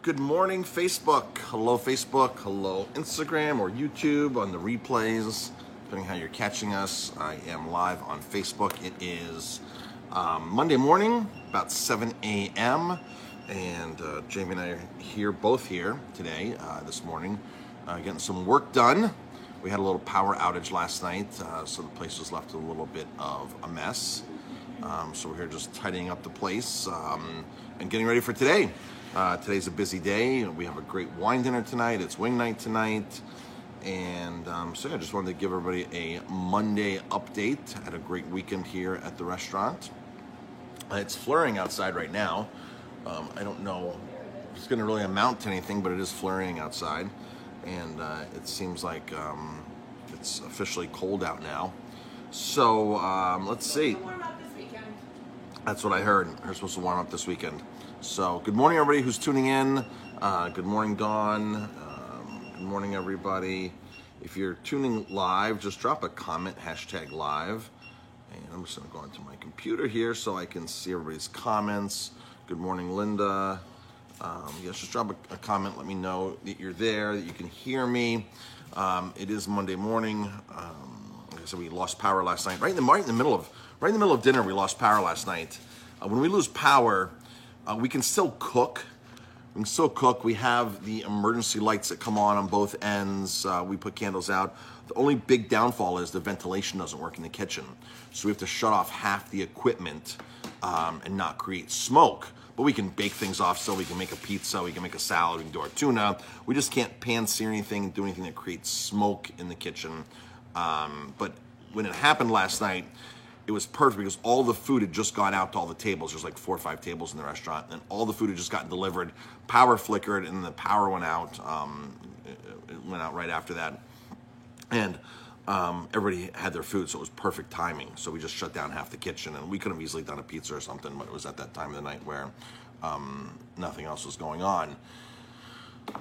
Good morning, Facebook. Hello, Facebook. Hello, Instagram or YouTube on the replays, depending how you're catching us. I am live on Facebook. It is Monday morning, about 7 a.m. And Jamie and I are here, both here today, this morning, getting some work done. We had a little power outage last night, so the place was left a little bit of a mess. So we're here just tidying up the place and getting ready for today. Today's a busy day. We have a great wine dinner tonight. It's wing night tonight. And so I just wanted to give everybody a Monday update. I had a great weekend here at the restaurant. It's flurrying outside right now. I don't know if it's going to really amount to anything, but it is flurrying outside. And it seems like it's officially cold out now. So let's see. That's what I heard. They're supposed to warm up this weekend. So good morning, everybody who's tuning in. Good morning, Dawn. Good morning, everybody. If you're tuning live, just drop a comment, #live. And I'm just going to go into my computer here so I can see everybody's comments. Good morning, Linda. Yes, just drop a comment. Let me know that you're there, that you can hear me. It is Monday morning. Like I said, we lost power last night. Right in the middle of dinner, we lost power last night. When we lose power, we can still cook. We have the emergency lights that come on both ends. We put candles out. The only big downfall is the ventilation doesn't work in the kitchen. So we have to shut off half the equipment and not create smoke. But we can bake things off, so we can make a pizza, we can make a salad, we can do our tuna. We just can't pan-sear anything and do anything that creates smoke in the kitchen. But when it happened last night, it was perfect because all the food had just gone out to all the tables. There's like 4 or 5 tables in the restaurant, and all the food had just gotten delivered. Power flickered, and the power went out. It went out right after that, and everybody had their food, so it was perfect timing. So we just shut down half the kitchen, and we could have easily done a pizza or something, but it was at that time of the night where nothing else was going on.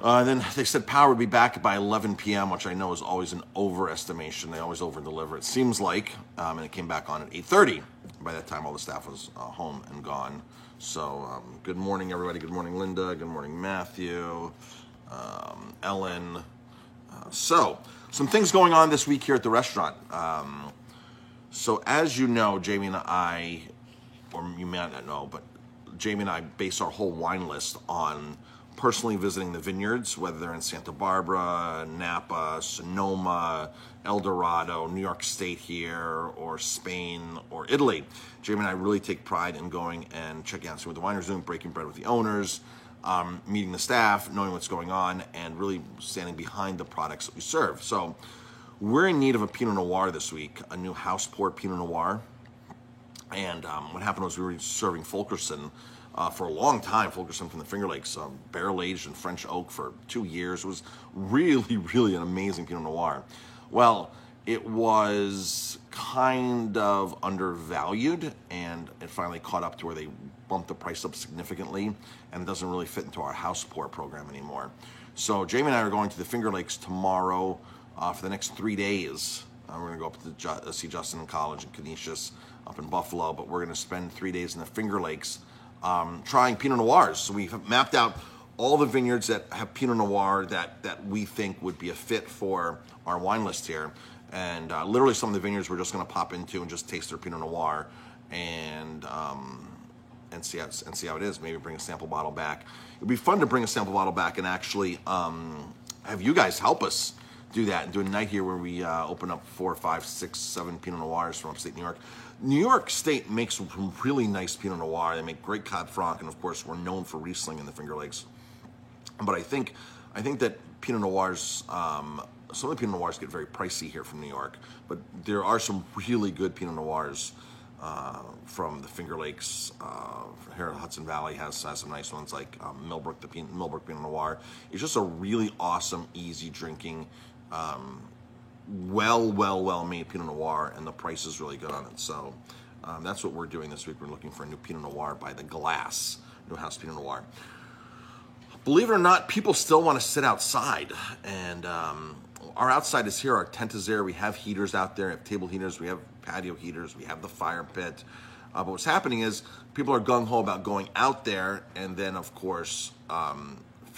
Then they said power would be back by 11 p.m., which I know is always an overestimation. They always over-deliver, it seems like. And it came back on at 8:30. By that time, all the staff was home and gone. So good morning, everybody. Good morning, Linda. Good morning, Matthew. Ellen. So some things going on this week here at the restaurant. So as you know, Jamie and I, or you may not know, but Jamie and I base our whole wine list on personally visiting the vineyards, whether they're in Santa Barbara, Napa, Sonoma, El Dorado, New York State here, or Spain, or Italy. Jamie and I really take pride in going and checking out, see what the wineries are doing, breaking bread with the owners, meeting the staff, knowing what's going on, and really standing behind the products that we serve. So we're in need of a Pinot Noir this week, a new house port Pinot Noir. And what happened was we were serving Fulkerson for a long time, Fulkerson from the Finger Lakes, barrel aged in French oak for 2 years. It was really, really an amazing Pinot Noir. Well, it was kind of undervalued, and it finally caught up to where they bumped the price up significantly, and it doesn't really fit into our house pour program anymore. So Jamie and I are going to the Finger Lakes tomorrow for the next 3 days. We're going to go up to see Justin in college in Canisius up in Buffalo, but we're going to spend 3 days in the Finger Lakes trying Pinot Noirs. So we've mapped out all the vineyards that have Pinot Noir that we think would be a fit for our wine list here. And literally some of the vineyards we're just going to pop into and just taste their Pinot Noir and see how it is. Maybe bring a sample bottle back. It'd be fun to bring a sample bottle back and actually have you guys help us do that and do a night here where we open up 4, 5, 6, 7 Pinot Noirs from upstate New York. New York State makes some really nice Pinot Noir. They make great Cab Franc, and of course we're known for Riesling in the Finger Lakes. But I think that Pinot Noirs, some of the Pinot Noirs get very pricey here from New York, but there are some really good Pinot Noirs from the Finger Lakes. Here in the Hudson Valley has some nice ones like Millbrook, the Millbrook Pinot Noir. It's just a really awesome, easy drinking, well made Pinot Noir, and the price is really good on it. So that's what we're doing this week. We're looking for a new Pinot Noir by the glass, new house Pinot Noir. Believe it or not, people still want to sit outside, and our outside is here. Our tent is there. We have heaters out there. We have table heaters. We have patio heaters. We have the fire pit. But what's happening is people are gung-ho about going out there, and then, of course,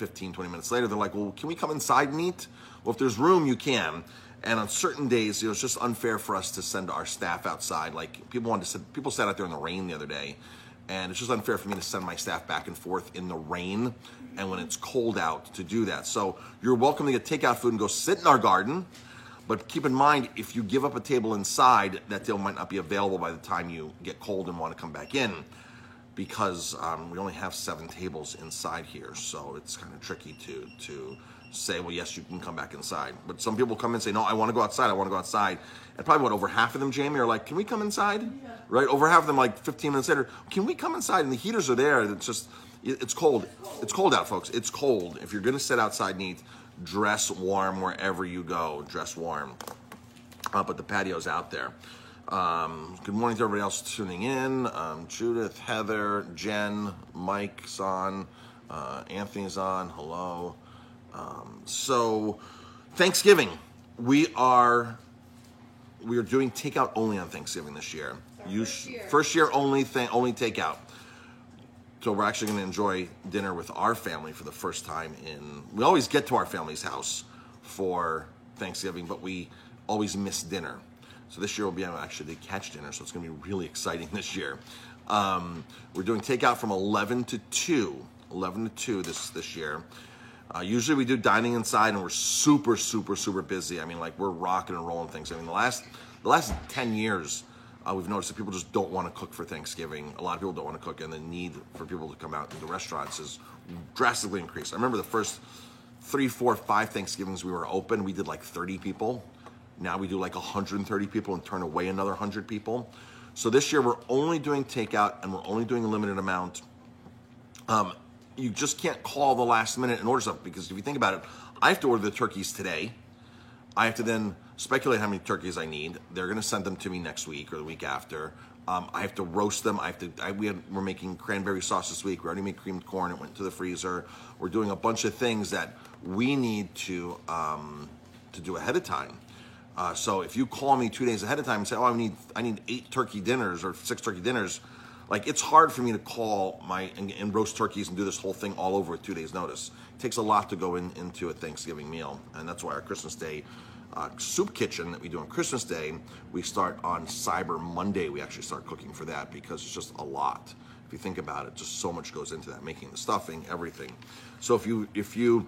15, 20 minutes later, they're like, well, can we come inside and eat? Well, if there's room, you can. And on certain days, it's just unfair for us to send our staff outside. Like people sat out there in the rain the other day, and it's just unfair for me to send my staff back and forth in the rain and when it's cold out to do that. So you're welcome to get takeout food and go sit in our garden. But keep in mind, if you give up a table inside, that table might not be available by the time you get cold and want to come back in, because we only have 7 tables inside here. So it's kind of tricky to say, well, yes, you can come back inside. But some people come in and say, no, I want to go outside. I want to go outside. And probably over half of them, Jamie, are like, can we come inside? Yeah. Right? Over half of them, like 15 minutes later, can we come inside? And the heaters are there. It's cold. It's cold out, folks. It's cold. If you're going to sit outside and eat, dress warm wherever you go. Dress warm. But the patio's out there. Good morning to everybody else tuning in. Judith, Heather, Jen, Mike's on. Anthony's on. Hello. So Thanksgiving, we are doing takeout only on Thanksgiving this year. First year only takeout. So we're actually going to enjoy dinner with our family for the first time we always get to our family's house for Thanksgiving, but we always miss dinner. So this year we'll be able actually to catch dinner, so it's going to be really exciting this year. We're doing takeout from 11 to 2 this year. Usually we do dining inside, and we're super, super, super busy. I mean, like, we're rocking and rolling things. I mean, the last 10 years, we've noticed that people just don't want to cook for Thanksgiving. A lot of people don't want to cook, and the need for people to come out into restaurants is drastically increased. I remember the first 3, 4, 5 Thanksgivings we were open, we did like 30 people. Now we do like 130 people and turn away another 100 people. So this year we're only doing takeout, and we're only doing a limited amount. You just can't call the last minute and order stuff, because if you think about it, I have to order the turkeys today. I have to then speculate how many turkeys I need. They're going to send them to me next week or the week after. I have to roast them. We're making cranberry sauce this week. We already made creamed corn. It went to the freezer. We're doing a bunch of things that we need to do ahead of time. So if you call me 2 days ahead of time and say, oh, I need 8 turkey dinners or 6 turkey dinners, like, it's hard for me to call and roast turkeys and do this whole thing all over with 2 days notice. It takes a lot to go into a Thanksgiving meal. And that's why our Christmas Day soup kitchen that we do on Christmas Day, we start on Cyber Monday. We actually start cooking for that, because it's just a lot. If you think about it, just so much goes into that, making the stuffing, everything. So if you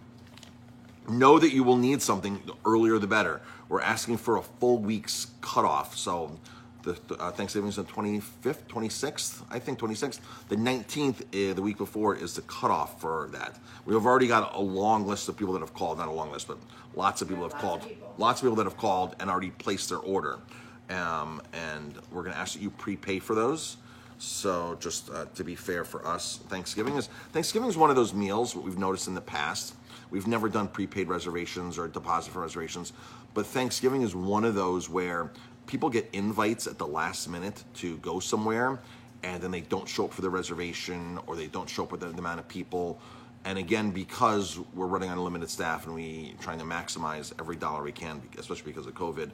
know that you will need something, the earlier the better. We're asking for a full week's cutoff. So the Thanksgiving is the 25th, 26th, I think 26th. The 19th, the week before, is the cutoff for that. We've already got a long list of people that have called, not a long list, but lots of people have called. Lots of people that have called and already placed their order. And we're going to ask that you prepay for those. So just to be fair for us, Thanksgiving is one of those meals, what we've noticed in the past. We've never done prepaid reservations or deposit for reservations, but Thanksgiving is one of those where people get invites at the last minute to go somewhere, and then they don't show up for the reservation, or they don't show up with the amount of people. And again, because we're running on a limited staff and we trying to maximize every dollar we can, especially because of COVID,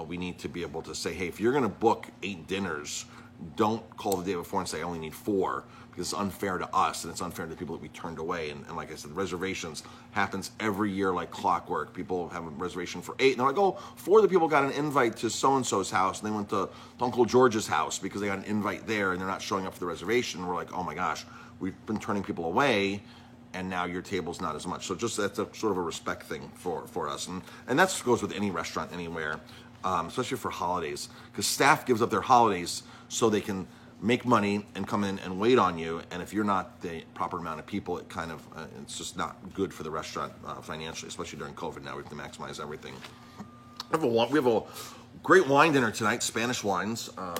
we need to be able to say, hey, if you're going to book 8 dinners, don't call the day before and say I only need 4, because it's unfair to us and it's unfair to the people that we turned away. And like I said, reservations happens every year like clockwork. People have a reservation for 8, and they're like, oh, 4 of the people got an invite to so-and-so's house, and they went to Uncle George's house because they got an invite there, and they're not showing up for the reservation. We're like, oh my gosh, we've been turning people away, and now your table's not as much. So just that's a sort of a respect thing for us. And that goes with any restaurant anywhere, especially for holidays, because staff gives up their holidays so they can make money and come in and wait on you. And if you're not the proper amount of people, it kind of, it's just not good for the restaurant financially, especially during COVID. Now we have to maximize everything. We have a great wine dinner tonight, Spanish wines. We're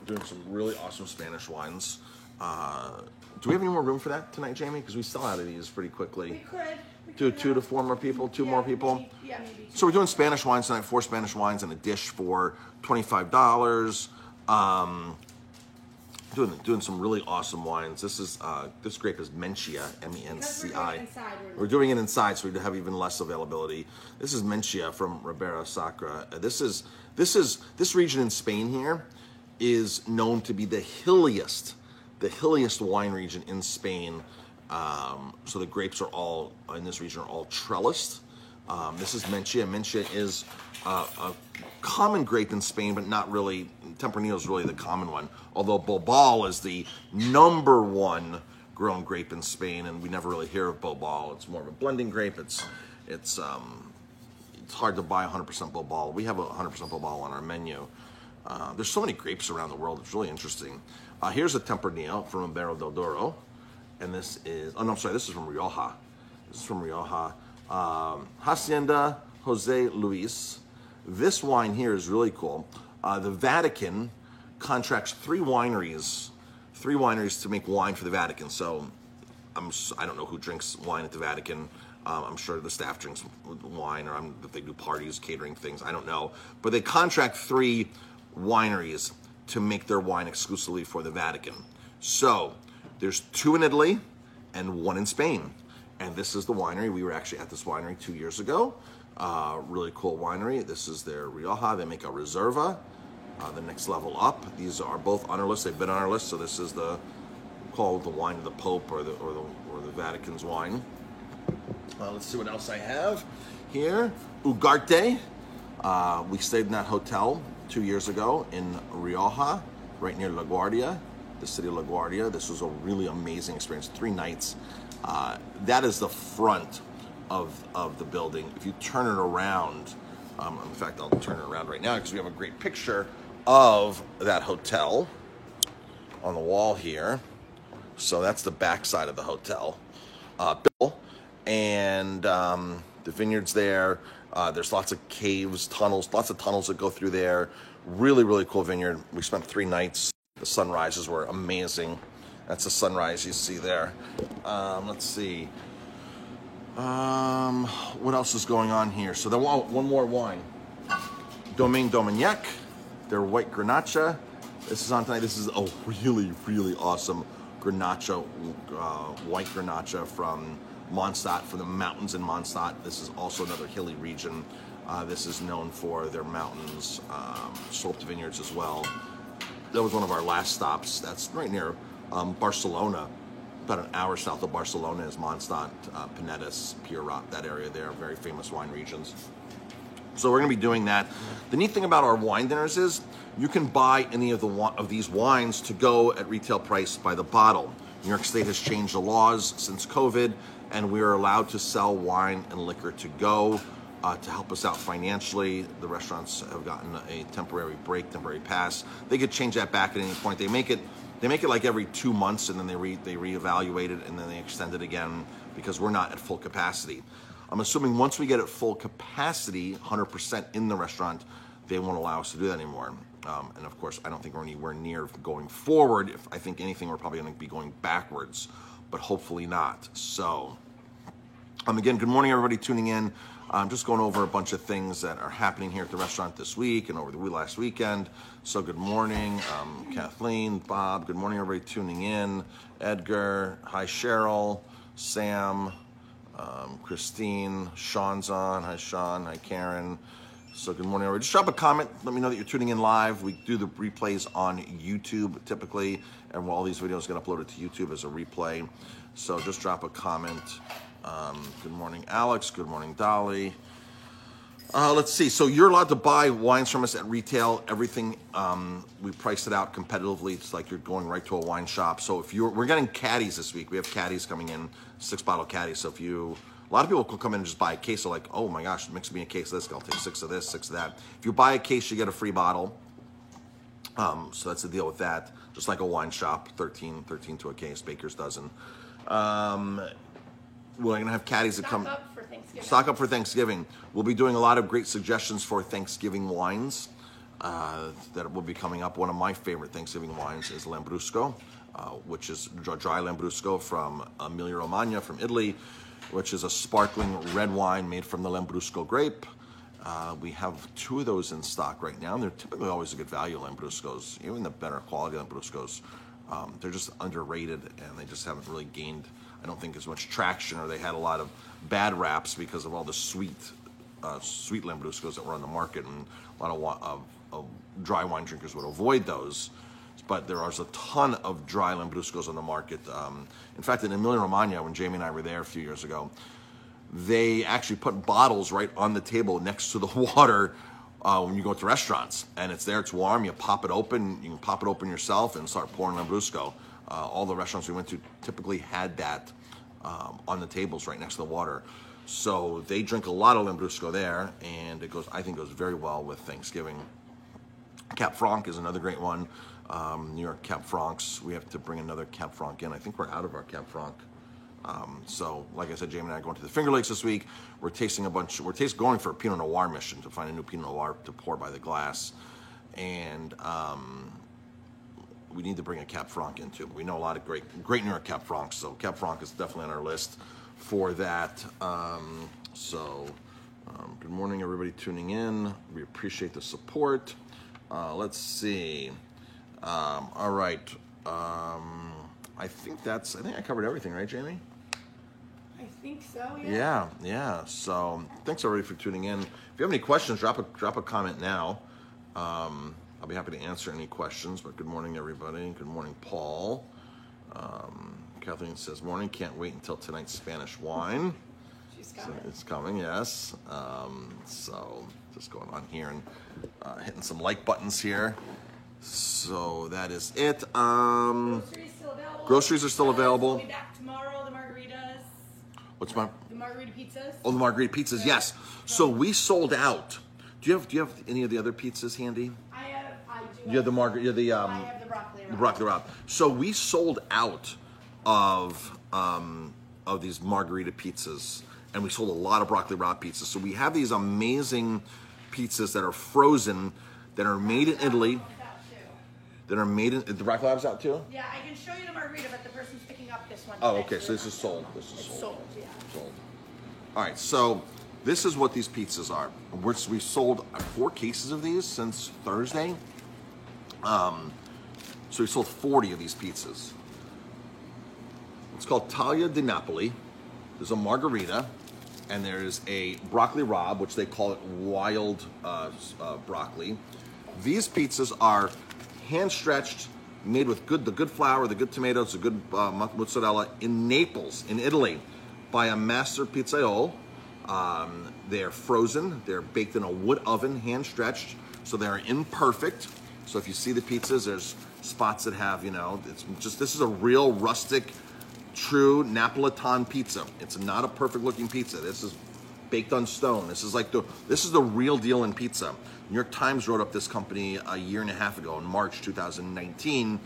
doing some really awesome Spanish wines. Do we have any more room for that tonight, Jamie? Because we sell out of these pretty quickly. We could. Do 2 to 4 more people, 2 more people? Maybe. So we're doing Spanish wines tonight, 4 Spanish wines and a dish for $25. Doing some really awesome wines. This grape is Mencia, M-E-N-C-I. We're doing it inside, so we have even less availability. This is Mencia from Ribera Sacra. This region in Spain here is known to be the hilliest wine region in Spain. So the grapes are all, in this region, are all trellised. This is Mencia. Mencia is a common grape in Spain, but not really. Tempranillo is really the common one, although Bobal is the #1 grown grape in Spain, and we never really hear of Bobal. It's more of a blending grape. It's hard to buy 100% Bobal. We have 100% Bobal on our menu. There's so many grapes around the world. It's really interesting. Here's a Tempranillo from Ribera del Duero, and this is, oh no, I'm sorry, this is from Rioja. This is from Rioja. Hacienda Jose Luis. This wine here is really cool. The Vatican contracts three wineries to make wine for the Vatican. So I don't know who drinks wine at the Vatican. I'm sure the staff drinks wine, or if they do parties, catering things, I don't know. But they contract three wineries to make their wine exclusively for the Vatican. So there's 2 in Italy and 1 in Spain. And this is the winery. We were actually at this winery 2 years ago. Really cool winery. This is their Rioja. They make a Reserva, the next level up. These are both on our list. They've been on our list. So this is called the wine of the Pope, or the Vatican's wine. Let's see what else I have here. Ugarte. We stayed in that hotel 2 years ago in Rioja, right near LaGuardia, the city of LaGuardia. This was a really amazing experience. 3 nights. That is the front of the building. If you turn it around, in fact, I'll turn it around right now because we have a great picture of that hotel on the wall here. So that's the back side of the hotel. And the vineyards there. There's lots of caves, tunnels, lots of tunnels that go through there. Really, really cool vineyard. We spent 3 nights. The sunrises were amazing. That's the sunrise you see there. Let's see. What else is going on here? So then one more wine. Domaine Dominique, their white Grenache. This is on tonight. This is a really, really awesome Grenache, white Grenache from Mondstadt, from the mountains in Mondstadt. This is also another hilly region. This is known for their mountains, sloped vineyards as well. That was one of our last stops. That's right near Barcelona. About an hour south of Barcelona is Mondstadt, Pinedes, Pierrot, that area there, very famous wine regions. So we're going to be doing that. The neat thing about our wine dinners is you can buy any of these wines to go at retail price by the bottle. New York State has changed the laws since COVID, and we are allowed to sell wine and liquor to go to help us out financially. The restaurants have gotten a temporary break, temporary pass. They could change that back at any point. They make it like every 2 months, and then they reevaluate it, and then they extend it again because we're not at full capacity. I'm assuming once we get at full capacity, 100% in the restaurant, they won't allow us to do that anymore. And of course, I don't think we're anywhere near going forward. If I think anything, we're probably going to be going backwards, but hopefully not. So, again, good morning, everybody tuning in. I'm just going over a bunch of things that are happening here at the restaurant this week and over the last weekend. So good morning, Kathleen, Bob. Good morning, everybody tuning in. Edgar, hi, Cheryl, Sam, Christine, Sean's on. Hi, Sean. Hi, Karen. So good morning, everybody. Just drop a comment. Let me know that you're tuning in live. We do the replays on YouTube typically, and all these videos get uploaded to YouTube as a replay. So just drop a comment. Good morning, Alex. Good morning, Dolly. Let's see. So you're allowed to buy wines from us at retail. Everything, we priced it out competitively. It's like you're going right to a wine shop. So we're getting caddies this week. We have caddies coming in, 6-bottle caddies. So a lot of people will come in and just buy a case. They're like, oh my gosh, mix me a case of this. I'll take 6 of this, 6 of that. If you buy a case, you get a free bottle. So that's the deal with that. Just like a wine shop, 13 to a case, baker's dozen. We're going to have caddies that come. Stock up for Thanksgiving. We'll be doing a lot of great suggestions for Thanksgiving wines that will be coming up. One of my favorite Thanksgiving wines is Lambrusco, which is dry Lambrusco from Emilia-Romagna, from Italy, which is a sparkling red wine made from the Lambrusco grape. We have 2 of those in stock right now, and they're typically always a good value, Lambruscos. Even the better quality Lambruscos, they're just underrated, and they just haven't really gained, I don't think, as much traction, or they had a lot of bad raps because of all the sweet Lambruscos that were on the market, and a lot of dry wine drinkers would avoid those. but there is a ton of dry Lambruscos on the market. In fact, in Emilia-Romagna, when Jamie and I were there a few years ago, they actually put bottles right on the table next to the water when you go to restaurants. And it's there, it's warm, you pop it open, you can pop it open yourself and start pouring Lambrusco. All the restaurants we went to typically had that on the tables right next to the water. So they drink a lot of Lambrusco there, and I think it goes very well with Thanksgiving. Cap Franc is another great one. New York Cap Francs. We have to bring another Cap Franc in. I think we're out of our Cap Franc. So, like I said, Jamie and I are going to the Finger Lakes this week. We're going for a Pinot Noir mission to find a new Pinot Noir to pour by the glass. And we need to bring a Cap Franc in too. We know a lot of great New York Cap Francs, so Cap Franc is definitely on our list for that. Good morning, everybody tuning in. We appreciate the support. Let's see. All right. I think I covered everything, right, Jamie? I think so, yeah. Yeah. So thanks everybody for tuning in. If you have any questions, drop a comment now. I'll be happy to answer any questions. But good morning, everybody. Good morning, Paul. Kathleen says, morning. Can't wait until tonight's Spanish wine. She's coming. So it's coming, yes. So just going on here and hitting some like buttons here. So that is it. Groceries still available. Groceries are still available. We'll be back tomorrow. The margaritas. The margarita pizzas. Oh, the margarita pizzas, yes. So we sold out. Do you have any of the other pizzas handy? I do. You have the margarita. I have the broccoli wrap. The broccoli wrap. So we sold out of these margarita pizzas, and we sold a lot of broccoli wrap pizzas. So we have these amazing pizzas that are frozen, that are made in Italy. That are made in the broccoli wrap's out too. Yeah, I can show you the margarita, but the person's picking up this one. Oh, okay. So this is sold. It's sold. Yeah. Sold. All right. So this is what these pizzas are. We sold 4 cases of these since Thursday. So we sold 40 of these pizzas. It's called Taglia di Napoli. There's a margarita, and there's a broccoli rabe, which they call it wild broccoli. These pizzas are hand-stretched, made with the good flour, the good tomatoes, the good mozzarella in Naples, in Italy, by a master pizzaiolo. They're frozen. They're baked in a wood oven, hand-stretched, so they're imperfect. So if you see the pizzas, there's spots that have, this is a real rustic, true Napolitan pizza. It's not a perfect-looking pizza. This is baked on stone. This is the real deal in pizza. New York Times wrote up this company a year and a half ago in March 2019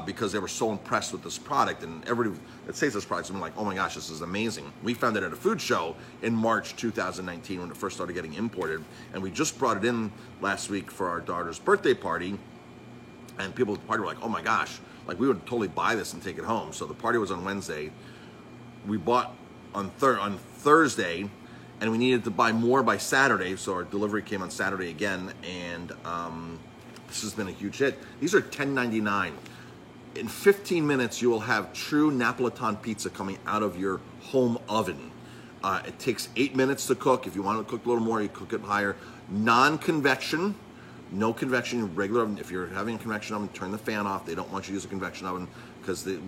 because they were so impressed with this product, and everybody that says this product has been like, oh my gosh, this is amazing. We found it at a food show in March 2019 when it first started getting imported, and we just brought it in last week for our daughter's birthday party, and people at the party were like, oh my gosh, like we would totally buy this and take it home. So the party was on Wednesday. We bought on Thursday, and we needed to buy more by Saturday, so our delivery came on Saturday again, and this has been a huge hit. These are $10.99. In 15 minutes, you will have true Napolitan pizza coming out of your home oven. It takes 8 minutes to cook. If you want to cook a little more, you cook it higher. Non-convection, no convection, regular oven. If you're having a convection oven, turn the fan off. They don't want you to use a convection oven because the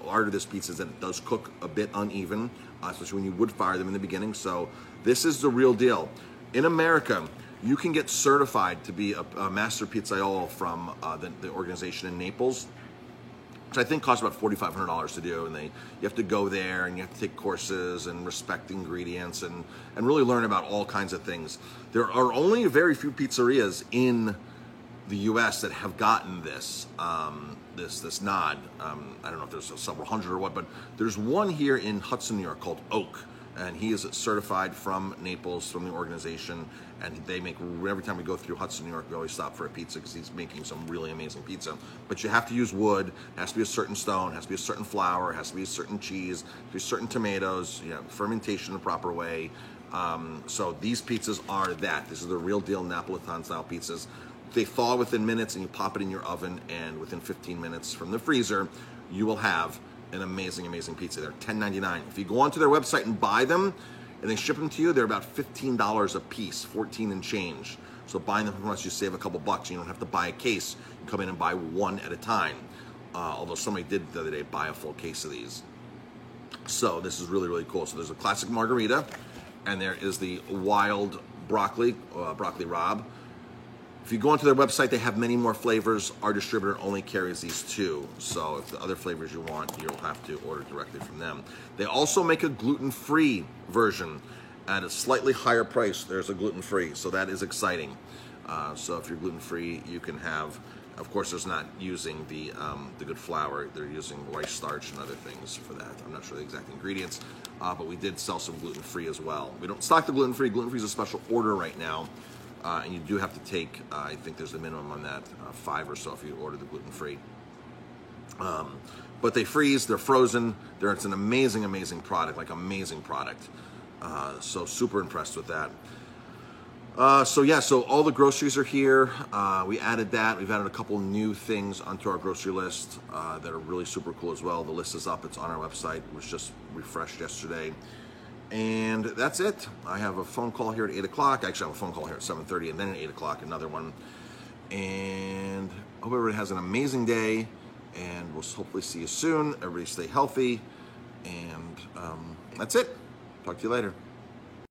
art of this pizza is that it does cook a bit uneven, especially when you would fire them in the beginning. So this is the real deal. In America, you can get certified to be a master pizzaiolo from the organization in Naples, which I think costs about $4,500 to do, and you have to go there and you have to take courses and respect ingredients and really learn about all kinds of things. There are only very few pizzerias in the U.S. that have gotten this this nod. I don't know if there's several hundred or what, but there's one here in Hudson, New York called Oak, and he is certified from Naples, from the organization, and they make, every time we go through Hudson, New York, we always stop for a pizza because he's making some really amazing pizza. But you have to use wood, it has to be a certain stone, it has to be a certain flour, it has to be a certain cheese, it has to be certain tomatoes, fermentation the proper way. So these pizzas are that. This is the real deal Napolitan style pizzas. They thaw within minutes, and you pop it in your oven, and within 15 minutes from the freezer, you will have an amazing, amazing pizza. They're $10.99. If you go onto their website and buy them, and they ship them to you, they're about $15 a piece, 14 and change. So buying them from us, you save a couple bucks. You don't have to buy a case. You come in and buy one at a time. Although somebody did the other day buy a full case of these. So this is really, really cool. So there's a classic margarita, and there is the wild broccoli, broccoli rabe. If you go onto their website, they have many more flavors. Our distributor only carries these two. So if the other flavors you want, you'll have to order directly from them. They also make a gluten-free version at a slightly higher price. There's a gluten-free, so that is exciting. So if you're gluten-free, you can have, of course, there's not using the good flour. They're using rice starch and other things for that. I'm not sure the exact ingredients, but we did sell some gluten-free as well. We don't stock the gluten-free. Gluten-free is a special order right now. And you do have to take, I think there's a minimum on that, 5 or so if you order the gluten-free. But they freeze, they're frozen. It's an amazing, amazing product, like amazing product. So super impressed with that. So all the groceries are here. We added that. We've added a couple new things onto our grocery list that are really super cool as well. The list is up. It's on our website. It was just refreshed yesterday. And that's it. I have a phone call here at 8 o'clock. Actually, I have a phone call here at 7:30 and then at 8 o'clock, another one. And I hope everybody has an amazing day. And we'll hopefully see you soon. Everybody stay healthy. And that's it. Talk to you later.